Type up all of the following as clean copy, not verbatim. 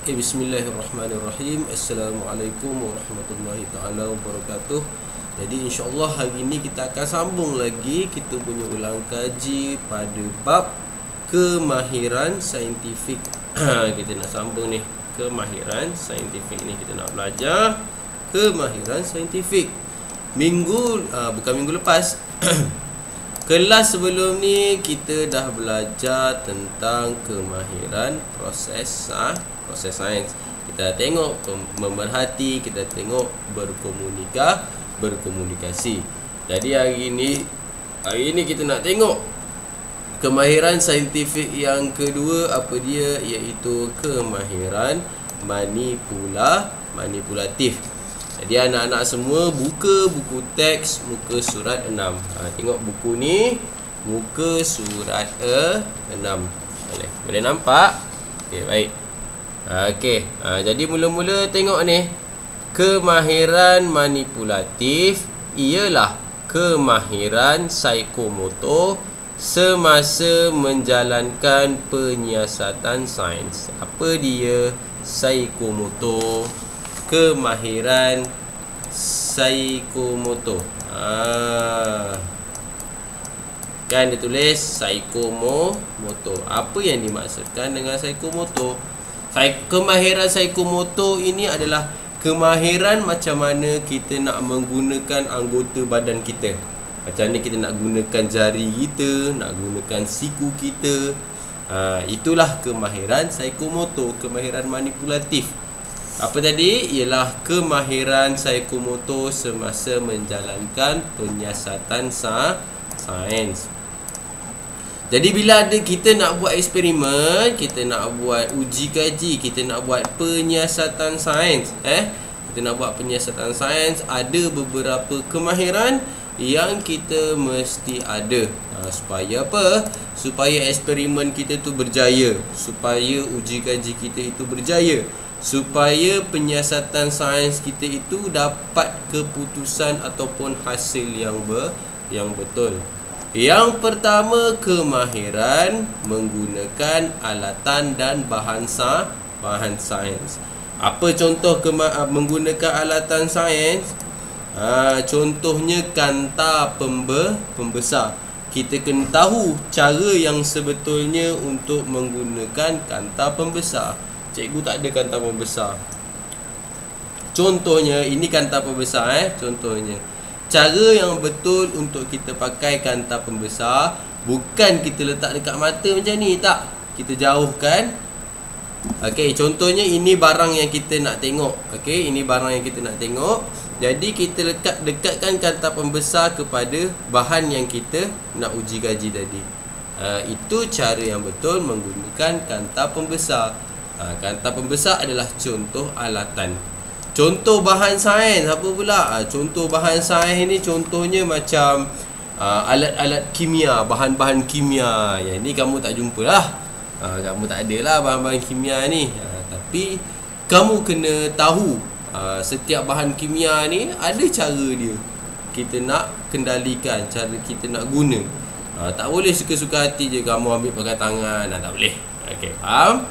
Bismillahirrahmanirrahim. Assalamualaikum warahmatullahi ta'ala wabarakatuh. Jadi insyaAllah hari ini kita akan sambung lagi kita punya ulang kaji pada bab kemahiran saintifik. Kita nak sambung ni, kemahiran saintifik ni kita nak belajar kemahiran saintifik. Bukan minggu lepas kelas sebelum ni kita dah belajar tentang kemahiran proses sains. Kita tengok memerhati, kita tengok berkomunikasi. Jadi hari ini kita nak tengok kemahiran saintifik yang kedua, apa dia, iaitu kemahiran manipulatif. Jadi anak-anak semua buka buku teks muka surat 6. Tengok buku ni, muka surat 6. Boleh nampak? Okey, baik. Jadi mula-mula tengok ni. Kemahiran manipulatif ialah kemahiran psikomotor semasa menjalankan penyiasatan sains. Apa dia psikomotor? Kemahiran psikomotor. Kan dia tulis psikomotor. Apa yang dimaksudkan dengan psikomotor? Kemahiran psikomotor ini adalah kemahiran macam mana kita nak menggunakan anggota badan kita. Macam ni kita nak gunakan jari kita, nak gunakan siku kita. Itulah kemahiran psikomotor, kemahiran manipulatif. Apa tadi? Ialah kemahiran psikomotor semasa menjalankan penyiasatan sains. Jadi bila kita nak buat eksperimen, kita nak buat uji kaji, kita nak buat penyiasatan sains, kita nak buat penyiasatan sains, ada beberapa kemahiran yang kita mesti ada. Supaya apa? Supaya eksperimen kita tu berjaya, supaya uji kaji kita itu berjaya, supaya penyiasatan sains kita itu dapat keputusan ataupun hasil yang betul. Yang pertama, kemahiran menggunakan alatan dan bahan sains. Apa contoh menggunakan alatan sains? Contohnya kanta pembesar. Kita kena tahu cara yang sebetulnya untuk menggunakan kanta pembesar. Cikgu tak ada kanta pembesar. Contohnya, ini kanta pembesar. Contohnya, cara yang betul untuk kita pakai kanta pembesar bukan kita letak dekat mata macam ni, tak. Kita jauhkan. Contohnya ini barang yang kita nak tengok. Ini barang yang kita nak tengok. Jadi kita dekatkan kanta pembesar kepada bahan yang kita nak uji kaji tadi. Itu cara yang betul menggunakan kanta pembesar. Kanta pembesar adalah contoh alatan. Contoh bahan sains apa pula? Contoh bahan sains ni contohnya macam alat-alat kimia, bahan-bahan kimia. Yang ni kamu tak jumpa lah. Kamu tak ada lah bahan-bahan kimia ni. Tapi kamu kena tahu setiap bahan kimia ni ada cara dia. Kita nak kendalikan, cara kita nak guna. Tak boleh suka-suka hati je kamu ambil pakai tangan. Tak boleh. Faham?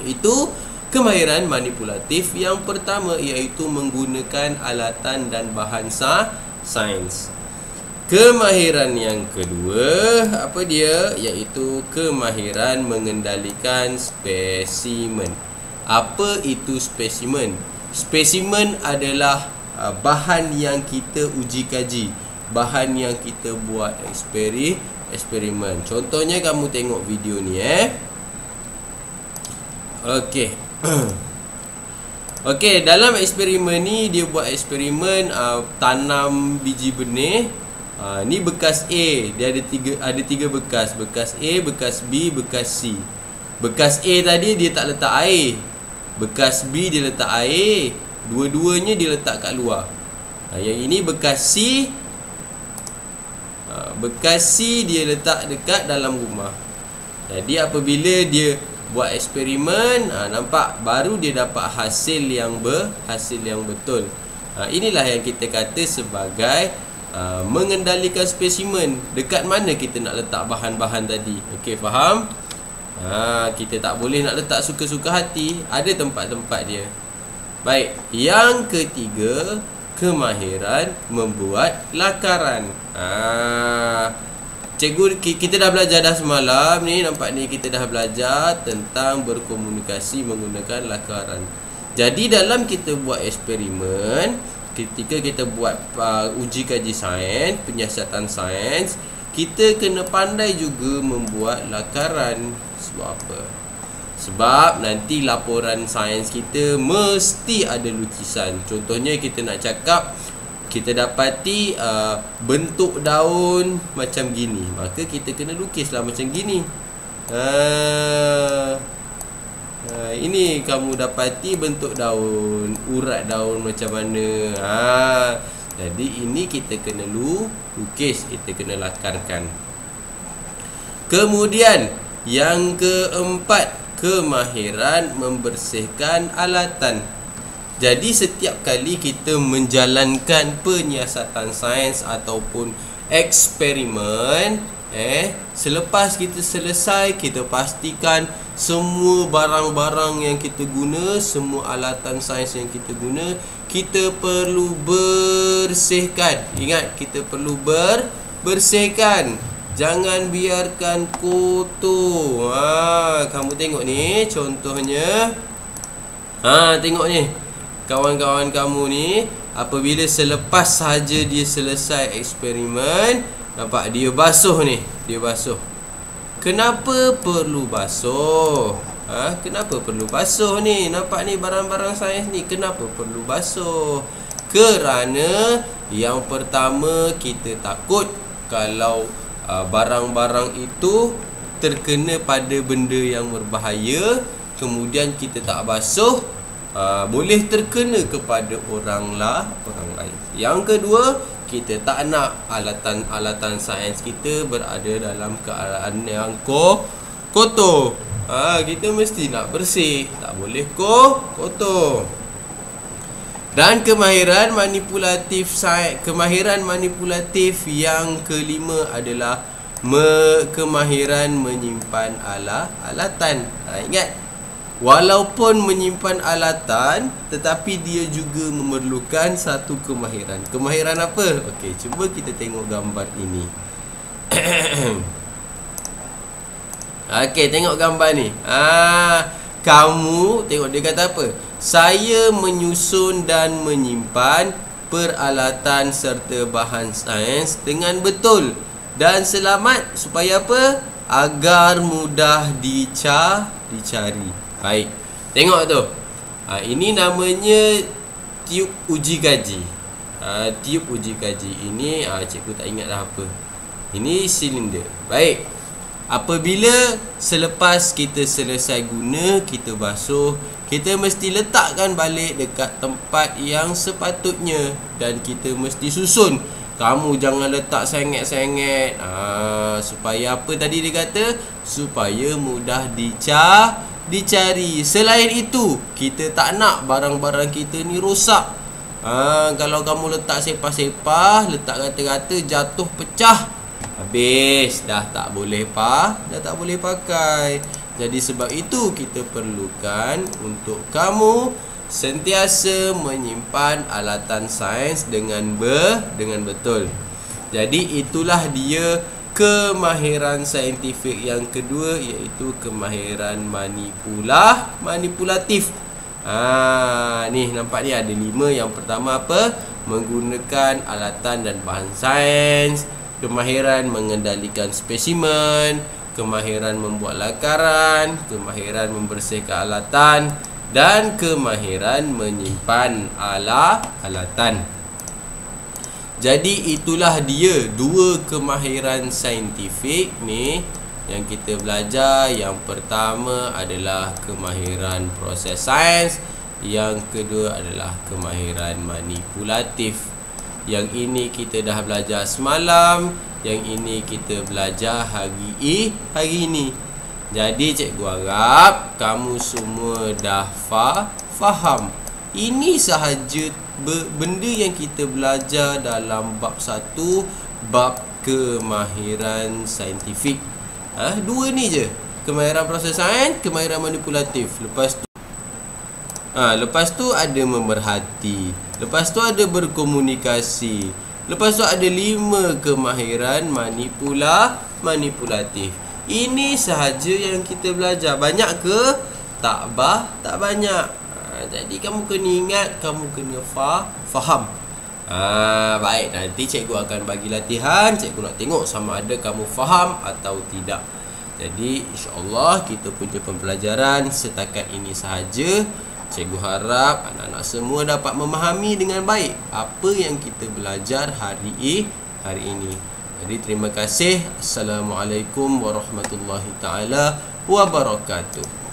Itu kemahiran manipulatif yang pertama, iaitu menggunakan alatan dan bahan sains. Kemahiran yang kedua, apa dia? Iaitu kemahiran mengendalikan spesimen. Apa itu spesimen? Spesimen adalah bahan yang kita uji kaji, bahan yang kita buat eksperimen. Contohnya kamu tengok video ni. Dalam eksperimen ni dia buat eksperimen tanam biji benih. Ni bekas A, dia ada tiga bekas. Bekas A, bekas B, bekas C. Bekas A tadi dia tak letak air. Bekas B dia letak air. Dua-duanya dia letak kat luar. Yang ini bekas C. Bekas C dia letak dekat dalam rumah. Jadi apabila dia buat eksperimen, nampak baru dia dapat hasil yang betul. Inilah yang kita kata sebagai mengendalikan spesimen. Dekat mana kita nak letak bahan-bahan tadi. Faham? Kita tak boleh nak letak suka-suka hati. Ada tempat-tempat dia. Baik, yang ketiga, kemahiran membuat lakaran. Cikgu, kita dah belajar dah semalam ni. Nampak ni, kita dah belajar tentang berkomunikasi menggunakan lakaran. Jadi dalam kita buat eksperimen, ketika kita buat uji kaji sains, penyiasatan sains, kita kena pandai juga membuat lakaran. Sebab apa? Sebab nanti laporan sains kita mesti ada lukisan. Contohnya kita nak cakap, kita dapati bentuk daun macam gini, maka kita kena lukislah macam gini. Ini kamu dapati bentuk daun, urat daun macam mana. Jadi ini kita kena lukis, kita kena lakarkan. Kemudian yang keempat, kemahiran membersihkan alatan. Jadi setiap kali kita menjalankan penyiasatan sains ataupun eksperimen, selepas kita selesai, kita pastikan semua barang-barang yang kita guna, semua alatan sains yang kita guna, kita perlu bersihkan. Ingat, kita perlu bersihkan. Jangan biarkan kotor. Kamu tengok ni, contohnya. Tengok ni, kawan-kawan kamu ni, apabila selepas sahaja dia selesai eksperimen, nampak dia basuh ni, dia basuh. Kenapa perlu basuh? Kenapa perlu basuh ni? Nampak ni barang-barang sains ni, kenapa perlu basuh? Kerana yang pertama, kita takut kalau barang-barang itu terkena pada benda yang berbahaya, kemudian kita tak basuh, boleh terkena kepada orang lain. Yang kedua, kita tak nak alatan sains kita berada dalam keadaan yang kotor. Kita mesti nak bersih, tak boleh kotor. Dan kemahiran manipulatif yang kelima adalah kemahiran menyimpan alatan. Ingat, walaupun menyimpan alatan, tetapi dia juga memerlukan satu kemahiran. Kemahiran apa? Okey, cuba kita tengok gambar ini. Okey, tengok gambar ni. Kamu tengok dia kata apa? Saya menyusun dan menyimpan peralatan serta bahan sains dengan betul dan selamat supaya apa? Agar mudah dicari. Baik. Tengok tu. Ini namanya tiub uji kaji. Tiub uji kaji ini cikgu tak ingat dah apa. Ini silinder. Baik. Apabila selepas kita selesai guna, kita basuh, kita mesti letakkan balik dekat tempat yang sepatutnya. Dan kita mesti susun. Kamu jangan letak sengit-sengit. Supaya apa tadi dia kata? Supaya mudah dicari. Selain itu, kita tak nak barang-barang kita ni rosak. Kalau kamu letak sepah-sepah, letak rata-rata, jatuh pecah, habis, dah tak boleh pakai. Jadi sebab itu kita perlukan untuk kamu sentiasa menyimpan alatan sains dengan betul. Jadi itulah dia kemahiran saintifik yang kedua, iaitu kemahiran manipulatif. Ni nampak ni ada 5. Yang pertama apa? Menggunakan alatan dan bahan sains, kemahiran mengendalikan spesimen, kemahiran membuat lakaran, kemahiran membersihkan alatan, dan kemahiran menyimpan alatan. Jadi itulah dia 2 kemahiran saintifik ni yang kita belajar. Yang pertama adalah kemahiran proses sains, yang kedua adalah kemahiran manipulatif. Yang ini kita dah belajar semalam, yang ini kita belajar hari ini. Jadi cikgu harap kamu semua dah faham. Ini sahaja benda yang kita belajar dalam bab 1, bab kemahiran saintifik. 2 ni je. kemahiran proses sains, kemahiran manipulatif. Lepas tu ada memerhati. Lepas tu ada berkomunikasi. Lepas tu ada 5 kemahiran manipulatif. Ini sahaja yang kita belajar. Banyak ke? Tak banyak. Jadi kamu kena ingat, kamu kena faham. Baik, nanti cikgu akan bagi latihan. Cikgu nak tengok sama ada kamu faham atau tidak. Jadi insya-Allah kita punya pembelajaran setakat ini sahaja. Cikgu harap anak-anak semua dapat memahami dengan baik apa yang kita belajar hari ini. Jadi terima kasih. Assalamualaikum warahmatullahi taala wabarakatuh.